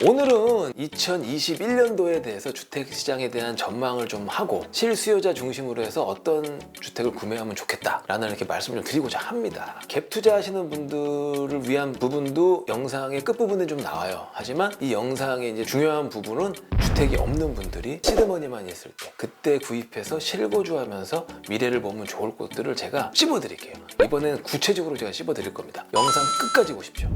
오늘은 2021년도에 대해서 주택시장에 대한 전망을 좀 하고 실수요자 중심으로 해서 어떤 주택을 구매하면 좋겠다라는 이렇게 말씀을 좀 드리고자 합니다. 갭 투자하시는 분들을 위한 부분도 영상의 끝부분에 좀 나와요. 하지만 이 영상의 이제 중요한 부분은 주택이 없는 분들이 시드머니만 있을 때 그때 구입해서 실거주하면서 미래를 보면 좋을 것들을 제가 씹어드릴게요. 이번에는 구체적으로 제가 씹어드릴 겁니다. 영상 끝까지 보십시오.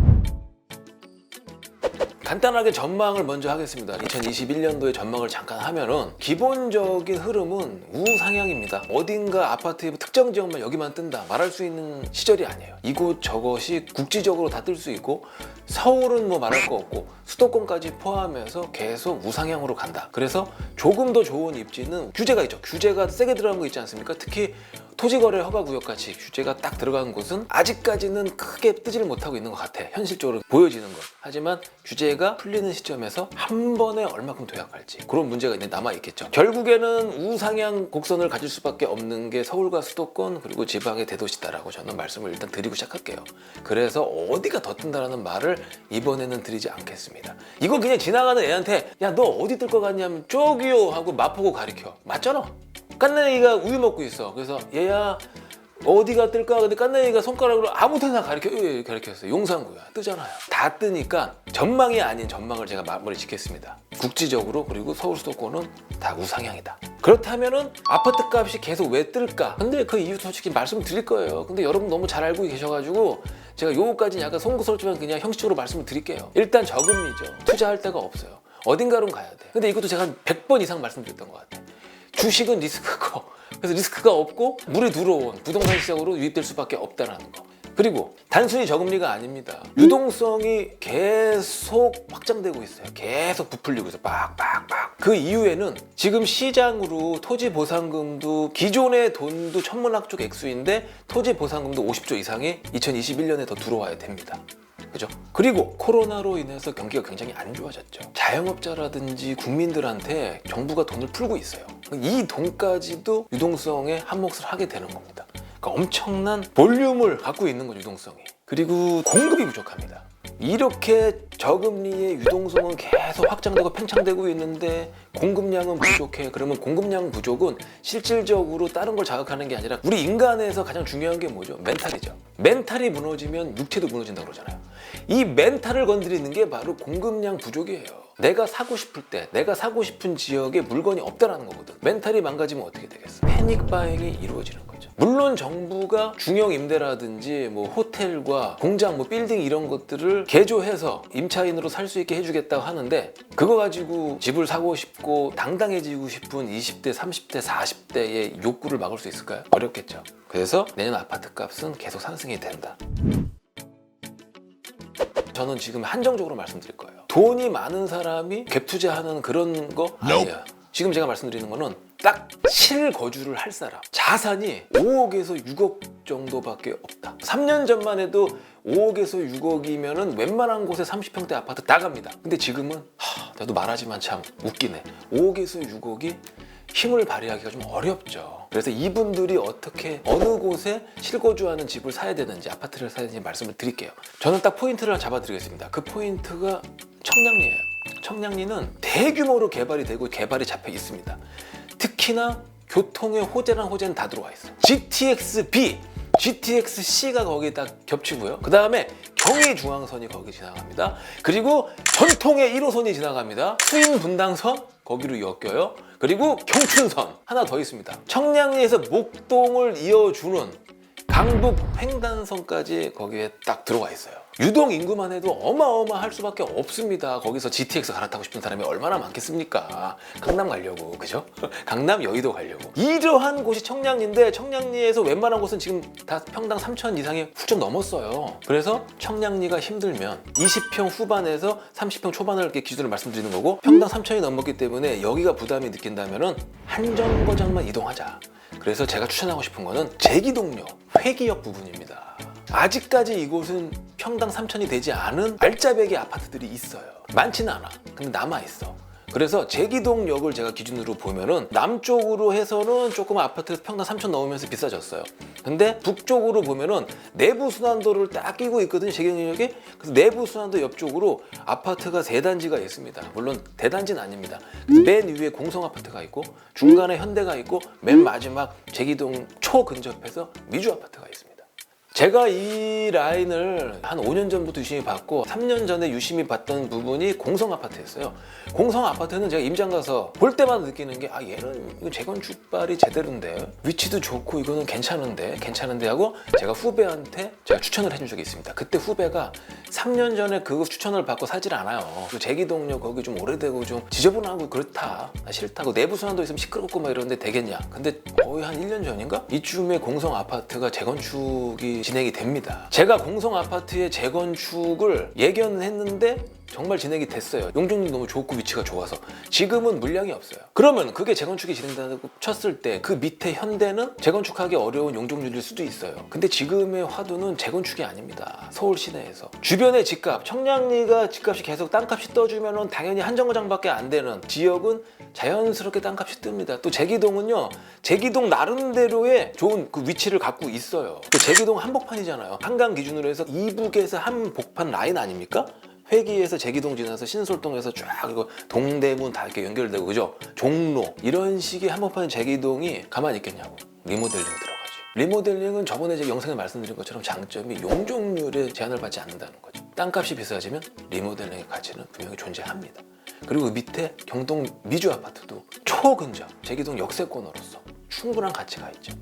간단하게 전망을 먼저 하겠습니다. 2021년도의 전망을 잠깐 하면은 기본적인 흐름은 우상향입니다. 어딘가 아파트의 특정 지역만 여기만 뜬다 말할 수 있는 시절이 아니에요. 이곳 저것이 국지적으로 다 뜰 수 있고 서울은 뭐 말할 거 없고 수도권까지 포함해서 계속 우상향으로 간다. 그래서 조금 더 좋은 입지는 규제가 있죠. 규제가 세게 들어간 거 있지 않습니까? 특히 토지거래 허가구역같이 규제가 딱 들어간 곳은 아직까지는 크게 뜨지를 못하고 있는 것 같아. 현실적으로 보여지는 것. 하지만 규제가 풀리는 시점에서 한 번에 얼마큼 도약할지 그런 문제가 남아있겠죠. 결국에는 우상향 곡선을 가질 수밖에 없는 게 서울과 수도권 그리고 지방의 대도시다라고 저는 말씀을 일단 드리고 시작할게요. 그래서 어디가 더 뜬다라는 말을 이번에는 드리지 않겠습니다. 이거 그냥 지나가는 애한테 야 너 어디 뜰 것 같냐면 저기요 하고 마포구 가리켜. 맞잖아. 깐난이가 우유 먹고 있어. 그래서 얘야 어디가 뜰까? 근데 깐난이가 손가락으로 아무 데나 가리켰어요. 용산구야. 뜨잖아요. 다 뜨니까 전망이 아닌 전망을 제가 마무리 짓겠습니다. 국지적으로 그리고 서울 수도권은 다 우상향이다. 그렇다면은 아파트 값이 계속 왜 뜰까? 근데 그 이유 솔직히 말씀드릴 거예요. 근데 여러분 너무 잘 알고 계셔가지고 제가 요거까지는 약간 송구스럽지만 그냥 형식적으로 말씀을 드릴게요. 일단 저금리죠. 투자할 데가 없어요. 어딘가로 가야 돼. 근데 이것도 제가 한 100번 이상 말씀드렸던 것 같아요. 주식은 리스크가 커. 그래서 리스크가 없고 물이 들어온 부동산 시장으로 유입될 수밖에 없다는 거. 그리고 단순히 저금리가 아닙니다. 유동성이 계속 확장되고 있어요. 계속 부풀리고 있어요. 빡빡빡. 그 이후에는 지금 시장으로 토지 보상금도 기존의 돈도 천문학적 액수인데 토지 보상금도 50조 이상이 2021년에 더 들어와야 됩니다. 그죠? 그리고 코로나로 인해서 경기가 굉장히 안 좋아졌죠. 자영업자라든지 국민들한테 정부가 돈을 풀고 있어요. 이 돈까지도 유동성에 한몫을 하게 되는 겁니다. 그러니까 엄청난 볼륨을 갖고 있는 거죠, 유동성이. 그리고 공급이 부족합니다. 이렇게 저금리의 유동성은 계속 확장되고 팽창되고 있는데 공급량은 부족해. 그러면 공급량 부족은 실질적으로 다른 걸 자극하는 게 아니라 우리 인간에서 가장 중요한 게 뭐죠? 멘탈이죠. 멘탈이 무너지면 육체도 무너진다고 그러잖아요. 이 멘탈을 건드리는 게 바로 공급량 부족이에요. 내가 사고 싶을 때 내가 사고 싶은 지역에 물건이 없다라는 거거든. 멘탈이 망가지면 어떻게 되겠어? 패닉 바잉이 이루어지는 거죠. 물론 정부가 중형 임대라든지 뭐 호텔과 공장, 뭐 빌딩 이런 것들을 개조해서 임차인으로 살 수 있게 해주겠다고 하는데 그거 가지고 집을 사고 싶고 당당해지고 싶은 20대, 30대, 40대의 욕구를 막을 수 있을까요? 어렵겠죠. 그래서 내년 아파트 값은 계속 상승이 된다. 저는 지금 한정적으로 말씀드릴 거예요. 돈이 많은 사람이 갭 투자하는 그런 거 아니에요. 지금 제가 말씀드리는 거는 딱 실거주를 할 사람. 자산이 5억에서 6억 정도밖에 없다. 3년 전만 해도 5억에서 6억이면은 웬만한 곳에 30평대 아파트 다 갑니다. 근데 지금은 나도 말하지만 참 웃기네. 5억에서 6억이 힘을 발휘하기가 좀 어렵죠. 그래서 이분들이 어떻게 어느 곳에 실거주하는 집을 사야 되는지 아파트를 사야 되는지 말씀을 드릴게요. 저는 딱 포인트를 잡아드리겠습니다. 그 포인트가 청량리예요. 청량리는 대규모로 개발이 되고 개발이 잡혀 있습니다. 특히나 교통의 호재는 다 들어와 있어. GTX-B, GTX-C가 거기에 딱 겹치고요. 그 다음에 경의중앙선이 거기 지나갑니다. 그리고 전통의 1호선이 지나갑니다. 수인분당선 거기로 엮여요. 그리고 경춘선 하나 더 있습니다. 청량리에서 목동을 이어주는 강북 횡단선까지 거기에 딱 들어와 있어요. 유동 인구만 해도 어마어마할 수밖에 없습니다. 거기서 GTX 갈아타고 싶은 사람이 얼마나 많겠습니까? 강남 가려고, 그죠? 강남 여의도 가려고. 이러한 곳이 청량리인데 청량리에서 웬만한 곳은 지금 다 평당 3천 이상이 훌쩍 넘었어요. 그래서 청량리가 힘들면 20평 후반에서 30평 초반을 이렇게 기준으로 말씀드리는 거고 평당 3천이 넘었기 때문에 여기가 부담이 느낀다면 한 정거장만 이동하자. 그래서 제가 추천하고 싶은 거는 제기동료 회기역 부분입니다. 아직까지 이곳은 평당 3천이 되지 않은 알짜배기 아파트들이 있어요. 많지는 않아. 근데 남아있어. 그래서 제기동역을 제가 기준으로 보면은 남쪽으로 해서는 조금 아파트 평당 3천 넘으면서 비싸졌어요. 근데 북쪽으로 보면은 내부순환도를 딱 끼고 있거든요, 제기동역에. 그래서 내부순환도 옆쪽으로 아파트가 세 단지가 있습니다. 물론 대단지는 아닙니다. 맨 위에 공성아파트가 있고 중간에 현대가 있고 맨 마지막 제기동 초 근접해서 미주아파트가 있습니다. 제가 이 라인을 한 5년 전부터 유심히 봤고 3년 전에 유심히 봤던 부분이 공성아파트였어요. 공성아파트는 제가 임장 가서 볼 때마다 느끼는 게 얘는 이거 재건축발이 제대로인데 위치도 좋고 이거는 괜찮은데 하고 제가 후배한테 제가 추천을 해준 적이 있습니다. 그때 후배가 3년 전에 그거 추천을 받고 사질 않아요. 그 제기동역 거기 좀 오래되고 좀 지저분하고 그렇다, 싫다고, 내부순환도 있으면 시끄럽고 막 이러는데 되겠냐. 근데 거의 한 1년 전인가? 이쯤에 공성아파트가 재건축이 진행이 됩니다. 제가 공성아파트의 재건축을 예견했는데 정말 진행이 됐어요. 용적률이 너무 좋고 위치가 좋아서. 지금은 물량이 없어요. 그러면 그게 재건축이 진행된다고 쳤을 때 그 밑에 현대는 재건축하기 어려운 용적률일 수도 있어요. 근데 지금의 화두는 재건축이 아닙니다. 서울 시내에서 주변의 집값, 청량리가 집값이 계속 땅값이 떠주면은 당연히 한 정거장밖에 안 되는 지역은 자연스럽게 땅값이 뜹니다. 또 제기동은요, 제기동 나름대로의 좋은 그 위치를 갖고 있어요. 또 제기동 한복판이잖아요. 한강 기준으로 해서 이북에서 한복판 라인 아닙니까? 회기에서 제기동 지나서 신솔동에서 쫙 그리고 동대문 다 이렇게 연결되고, 그죠? 종로 이런 식의 한복판 제기동이 가만히 있겠냐고. 리모델링 들어가지. 리모델링은 저번에 제가 영상에 말씀드린 것처럼 장점이 용적률에 제한을 받지 않는다는 거죠. 땅값이 비싸지면 리모델링의 가치는 분명히 존재합니다. 그리고 그 밑에 경동 미주 아파트도 초근접 제기동 역세권으로서 충분한 가치가 있죠.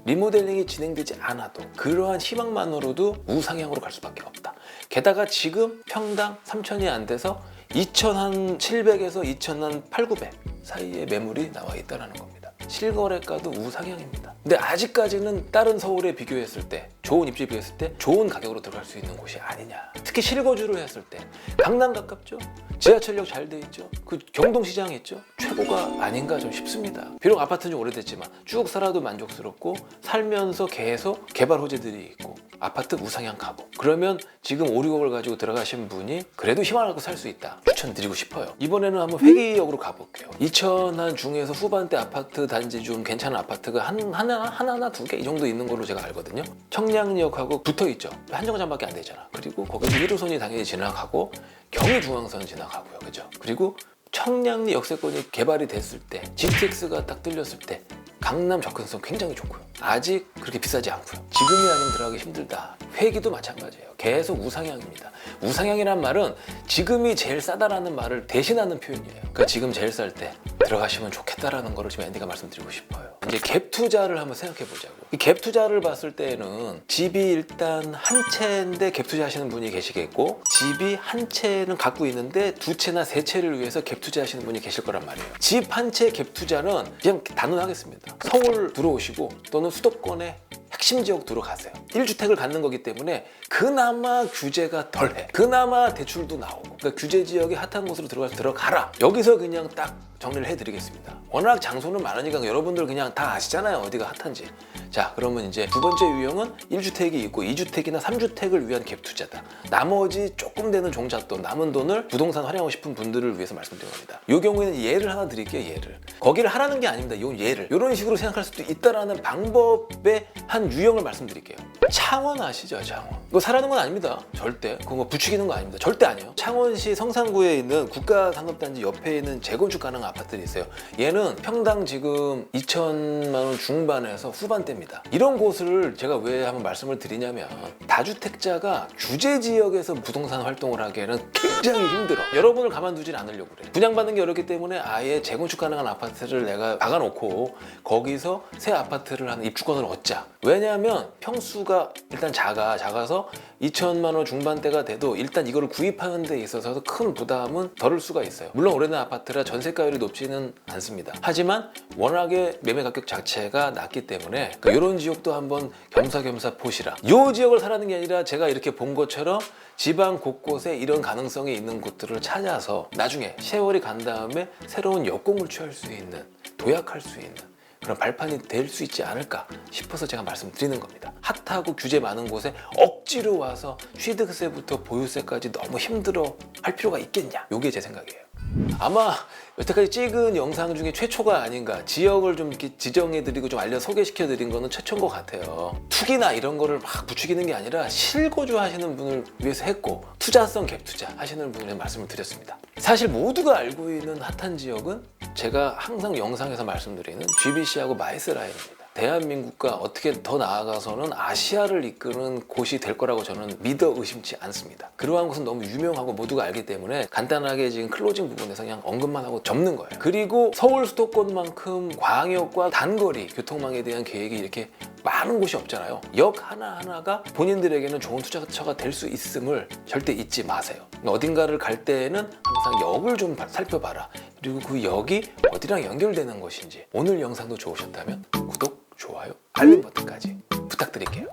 리모델링이 진행되지 않아도 그러한 희망만으로도 우상향으로 갈 수밖에 없다. 게다가 지금 평당 3천이 안 돼서 2,700에서 2,800 사이의 매물이 나와 있다는 겁니다. 실거래가도 우상향입니다. 근데 아직까지는 다른 서울에 비교했을 때, 좋은 입지에 비교했을 때 좋은 가격으로 들어갈 수 있는 곳이 아니냐. 특히 실거주로 했을 때 강남 가깝죠? 지하철역 잘 돼 있죠? 그 경동시장 있죠? 최고가 아닌가 좀 싶습니다. 비록 아파트는 좀 오래됐지만 쭉 살아도 만족스럽고 살면서 계속 개발 호재들이 있고 아파트 우상향 가고, 그러면 지금 5, 6억을 가지고 들어가신 분이 그래도 희망을 갖고 살 수 있다 추천드리고 싶어요. 이번에는 한번 회기역으로 가볼게요. 2000한 중에서 후반대 아파트 단지 좀 괜찮은 아파트가 하나 두 개 이 정도 있는 걸로 제가 알거든요. 청량리역하고 붙어 있죠. 한 정거장밖에 안 되잖아. 그리고 거기서 1호선이 당연히 지나가고 경의중앙선 지나가고요, 그죠? 그리고 청량리 역세권이 개발이 됐을 때, GTX가 딱 뚫렸을 때 강남 접근성 굉장히 좋고요. 아직 그렇게 비싸지 않고요. 지금이 아니면 들어가기 힘들다. 회기도 마찬가지예요. 계속 우상향입니다. 우상향이란 말은 지금이 제일 싸다라는 말을 대신하는 표현이에요. 그러니까 지금 제일 쌀 때 들어가시면 좋겠다라는 거를 지금 앤디가 말씀드리고 싶어요. 이제 갭 투자를 한번 생각해 보자고. 이 갭 투자를 봤을 때는 집이 일단 한 채인데 갭 투자하시는 분이 계시겠고, 집이 한 채는 갖고 있는데 두 채나 세 채를 위해서 갭 투자하시는 분이 계실 거란 말이에요. 집 한 채 갭 투자는 그냥 단언하겠습니다. 서울 들어오시고 또는 수도권에 핵심 지역 들어가세요. 1주택을 갖는 거기 때문에 그나마 규제가 덜해. 그나마 대출도 나오고. 그러니까 규제 지역의 핫한 곳으로 들어가라. 여기서 그냥 딱 정리를 해드리겠습니다. 워낙 장소는 많으니까 여러분들 그냥 다 아시잖아요, 어디가 핫한지. 자, 그러면 이제 두 번째 유형은 1주택이 있고 2주택이나 3주택을 위한 갭 투자다. 나머지 조금 되는 종잣돈, 남은 돈을 부동산 활용하고 싶은 분들을 위해서 말씀드린 겁니다. 이 경우에는 예를 하나 드릴게요, 예를. 거기를 하라는 게 아닙니다. 이건 예를. 이런 식으로 생각할 수도 있다라는 방법의 한 유형을 말씀드릴게요. 창원 아시죠, 창원? 이거 사라는 건 아닙니다. 절대. 그거 뭐 부추기는 거 아닙니다. 절대 아니에요. 창원시 성산구에 있는 국가상급단지 옆에 있는 재건축 가능한 아파트들이 있어요. 얘는 평당 지금 2천만 원 중반에서 후반대입니다. 이런 곳을 제가 왜 한번 말씀을 드리냐면, 다주택자가 규제 지역에서 부동산 활동을 하기에는 굉장히 힘들어. 여러분을 가만두진 않으려고 그래. 분양받는 게 어렵기 때문에 아예 재건축 가능한 아파트를 내가 박아놓고 거기서 새 아파트를 하는 입주권을 얻자. 왜냐하면 평수가 일단 작아서 2천만 원 중반대가 돼도 일단 이거를 구입하는 데 있어서 큰 부담은 덜을 수가 있어요. 물론 오래된 아파트라 전세가율이 높지는 않습니다. 하지만 워낙에 매매 가격 자체가 낮기 때문에 이런 지역도 한번 겸사겸사 보시라. 이 지역을 사라는 게 아니라 제가 이렇게 본 것처럼 지방 곳곳에 이런 가능성이 있는 곳들을 찾아서 나중에 세월이 간 다음에 새로운 역공을 취할 수 있는, 도약할 수 있는 그런 발판이 될 수 있지 않을까 싶어서 제가 말씀드리는 겁니다. 핫하고 규제 많은 곳에 억지로 와서 취득세부터 보유세까지 너무 힘들어 할 필요가 있겠냐? 이게 제 생각이에요. 아마 여태까지 찍은 영상 중에 최초가 아닌가. 지역을 좀 이렇게 지정해드리고 좀 소개시켜드린 거는 최초인 것 같아요. 투기나 이런 거를 막 부추기는 게 아니라 실거주 하시는 분을 위해서 했고 투자성 갭 투자 하시는 분에 말씀을 드렸습니다. 사실 모두가 알고 있는 핫한 지역은 제가 항상 영상에서 말씀드리는 GBC하고 마이스라인입니다. 대한민국과 어떻게 더 나아가서는 아시아를 이끄는 곳이 될 거라고 저는 믿어 의심치 않습니다. 그러한 곳은 너무 유명하고 모두가 알기 때문에 간단하게 지금 클로징 부분에서 그냥 언급만 하고 접는 거예요. 그리고 서울 수도권만큼 광역과 단거리 교통망에 대한 계획이 이렇게 많은 곳이 없잖아요. 역 하나하나가 본인들에게는 좋은 투자처가 될 수 있음을 절대 잊지 마세요. 어딘가를 갈 때에는 항상 역을 좀 살펴봐라. 그리고 그 역이 어디랑 연결되는 것인지. 오늘 영상도 좋으셨다면 구독, 좋아요, 알림 버튼까지 부탁드릴게요.